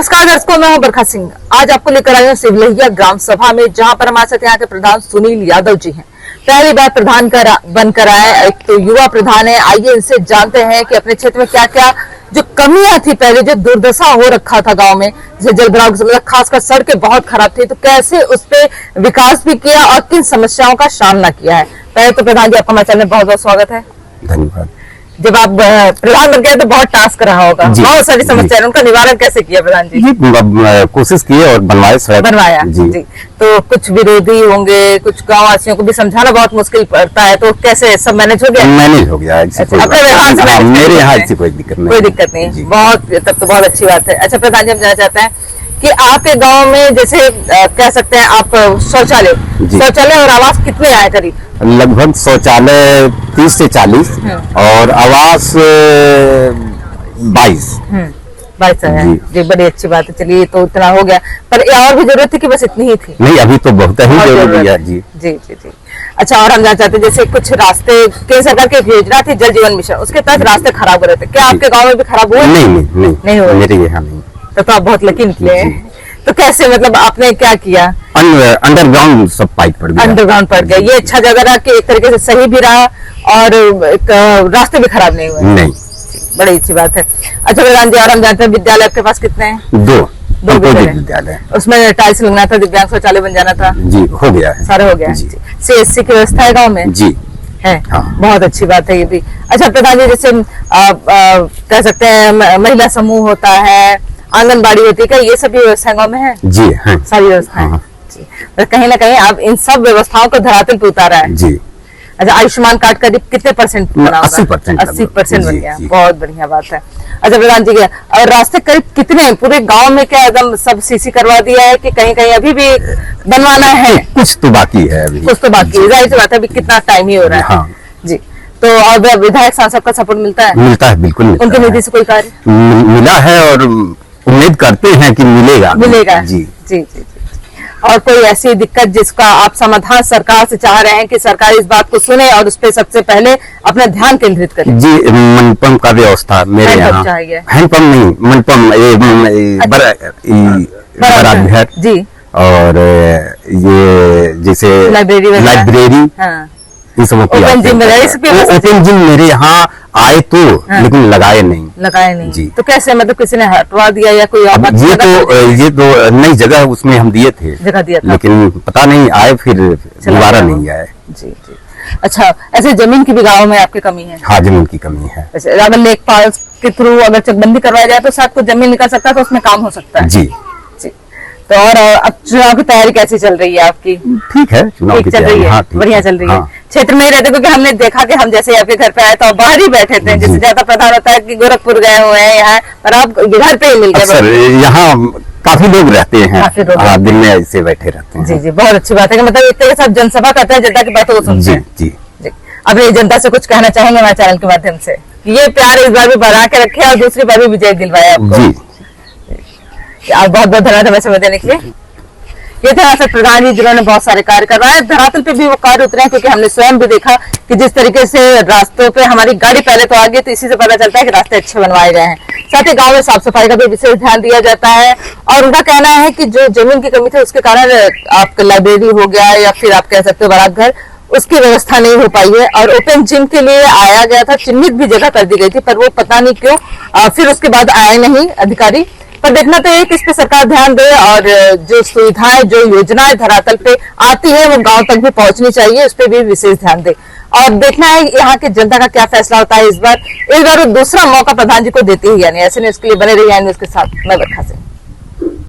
नमस्कार दर्शकों, मैं हूं बरखा सिंह। आज आपको लेकर आई हूं सिवलहिया ग्राम सभा में, जहां पर हमारे साथ यहाँ के प्रधान सुनील यादव जी हैं। पहली बार प्रधान बनकर आए, एक तो युवा प्रधान है। आइए इनसे जानते हैं कि अपने क्षेत्र में क्या क्या जो कमियां थी, पहले जो दुर्दशा हो रखा था गांव में, जैसे जल भराव की समस्या, खासकर सड़कें बहुत खराब थी, तो कैसे उस पर विकास भी किया और किन समस्याओं का सामना किया है। पहले तो प्रधान जी, आपका हमारे चैनल में बहुत बहुत स्वागत है। धन्यवाद। जब आप प्रधान बन गए तो बहुत टास्क रहा होगा, बहुत सारी समस्या, उनका निवारण कैसे किया प्रधान जी? कोशिश किए और बनवाया जी। तो कुछ विरोधी होंगे, कुछ गाँव वासियों को भी समझाना बहुत मुश्किल पड़ता है, तो कैसे सब मैनेज हो गया? मैनेज हो गया। मेरे यहाँ ऐसी कोई दिक्कत नहीं। बहुत, तब तो बहुत अच्छी बात है। अच्छा प्रधान जी, हम जानना चाहते हैं कि आपके गांव में जैसे कह सकते हैं आप शौचालय और आवास कितने आए करीब? लगभग शौचालय 30 से 40 और आवास 22 है जी। बड़ी अच्छी बात है। चलिए, तो इतना हो गया, पर और भी जरूरत थी कि बस इतनी ही थी? नहीं, अभी तो बहुत ही जरूरी है। जी जी जी जी। अच्छा, और हम जानना चाहते हैं जैसे कुछ रास्ते केंद्र सरकार की योजना थी जल जीवन मिशन, उसके तहत रास्ते खराब हो रहे थे, क्या आपके गाँव में भी खराब हुए? नहीं हुए मेरे यहाँ नहीं। तो आप बहुत लकी निकले। तो कैसे, मतलब आपने क्या किया? अंडरग्राउंड सब पाइप पड़ गया। अंडरग्राउंड पड़ गया। ये अच्छा जगह रहा कि एक तरीके से सही भी रहा और रास्ते भी खराब नहीं हुए। नहीं, बड़ी अच्छी बात है। अच्छा प्रधान जी, और हम जानते हैं विद्यालय आपके पास कितने हैं? दो विद्यालय। उसमें टाइल्स लगना था, दिव्यांग शौचालय बन जाना था। जी, हो गया है, सारे हो गया। CSC की व्यवस्था है गाँव में? जी है। हाँ। बहुत अच्छी बात है ये भी। अच्छा प्रधान जी, जैसे कह सकते हैं महिला समूह होता है, आंगनबाड़ी होती है, क्या ये सभी व्यवस्थाएं गाँव में है? जी है, सारी व्यवस्थाएं। जी, तो कहीं ना कहीं आप इन सब व्यवस्थाओं को धरातल पे उतारा है। जी। अच्छा, आयुष्मान कार्ड करीब कितने % बना? 80% बन गया। बहुत बढ़िया बात है। अच्छा प्रधान जी, और रास्ते करीब कितने पूरे गांव में, क्या एकदम सब CC करवा दिया है कि कहीं कहीं अभी भी बनवाना है? कुछ तो बाकी है अभी। कुछ तो बाकी है, जाहिर सी बात है, अभी कितना टाइम ही हो रहा है। हाँ। जी। तो और विधायक सांसद का सपोर्ट मिलता है? मिलता है, बिल्कुल मिलता है। उनकी निधि से कोई कार्य मिला है और उम्मीद करते हैं कि मिलेगा। जी जी जी। और कोई ऐसी दिक्कत जिसका आप समाधान सरकार से चाह रहे हैं कि सरकार इस बात को सुने और उस पर सबसे पहले अपना ध्यान केंद्रित करे? जी, मंडपम का व्यवस्था मेरे यहाँ। हैंडपंप नहीं, मंडपम, बरात जी। और ये जैसे लाइब्रेरी, इन सब ओपन जिम मेरे यहाँ आए तो, लेकिन लगाए नहीं जी। तो कैसे, मतलब किसी ने हटवा दिया या कोई? ये तो नई जगह उसमें हम दिए थे, लेकिन पता नहीं आए, फिर दोबारा नहीं आए। जी जी। अच्छा, ऐसे जमीन की भी गाँव में आपकी कमी है? हाँ, जमीन की कमी है। अगर लेखपाल के थ्रू अगर चकबंदी करवाया जाए तो शायद कुछ जमीन निकल सकता है, तो उसमें काम हो सकता है। जी। तो और अब चुनाव की तैयारी कैसी चल रही है आपकी? ठीक है, चुनाव की चल रही है। हाँ, बढ़िया चल रही है। क्षेत्र में ही रहते, क्योंकि हमने देखा कि हम जैसे आपके घर पे आए तो बाहर ही बैठे थे, जैसे ज्यादा प्रधान होता है कि गोरखपुर गए हुए हैं यहाँ, पर आप घर पे ही मिल गए। यहाँ काफी लोग रहते हैं, दिन में ऐसे बैठे रहते हैं। जी जी, बहुत अच्छी बात है कि मतलब एक तरह से जनसभा करते हैं, जनता की बातों को सुनते हैं। जी जी। अब ये जनता से कुछ कहना चाहेंगे हमारे चैनल के माध्यम से? ये प्यार इस बार भी बढ़ा के रखे और दूसरी बार भी विजय दिलवाया आपको। आप बहुत बहुत धन्यवाद हमें समय देने के लिए। ये थे प्रधान जी, जिन्होंने बहुत सारे कार्य करवाए, धरातल पे भी वो कार्य उतरे हैं, क्योंकि हमने स्वयं भी देखा कि जिस तरीके से रास्तों पे हमारी गाड़ी पहले तो आ गई, तो इसी से पता चलता है कि रास्ते अच्छे बनवाए गए हैं। साथ ही गांव में साफ सफाई का भी विशेष ध्यान दिया जाता है, और उनका कहना है कि जो जमीन की कमी थी उसके कारण आपका लाइब्रेरी हो गया या फिर आप कह सकते हो बारात घर, उसकी व्यवस्था नहीं हो पाई है। और ओपन जिम के लिए आया गया था, चिन्हित भी जगह कर दी गई थी, पर वो पता नहीं क्यों फिर उसके बाद आए नहीं अधिकारी। पर देखना तो है कि इस पे सरकार ध्यान दे, और जो सुविधाएं, जो योजनाएं धरातल पे आती है वो गांव तक भी पहुंचनी चाहिए, उस पे भी विशेष ध्यान दे। और देखना है यहाँ के जनता का क्या फैसला होता है इस बार। दूसरा मौका प्रधान जी को देती ही यानी ऐसे नहीं, इसके लिए बने रहिए के साथ। मैं बरखा सिंह।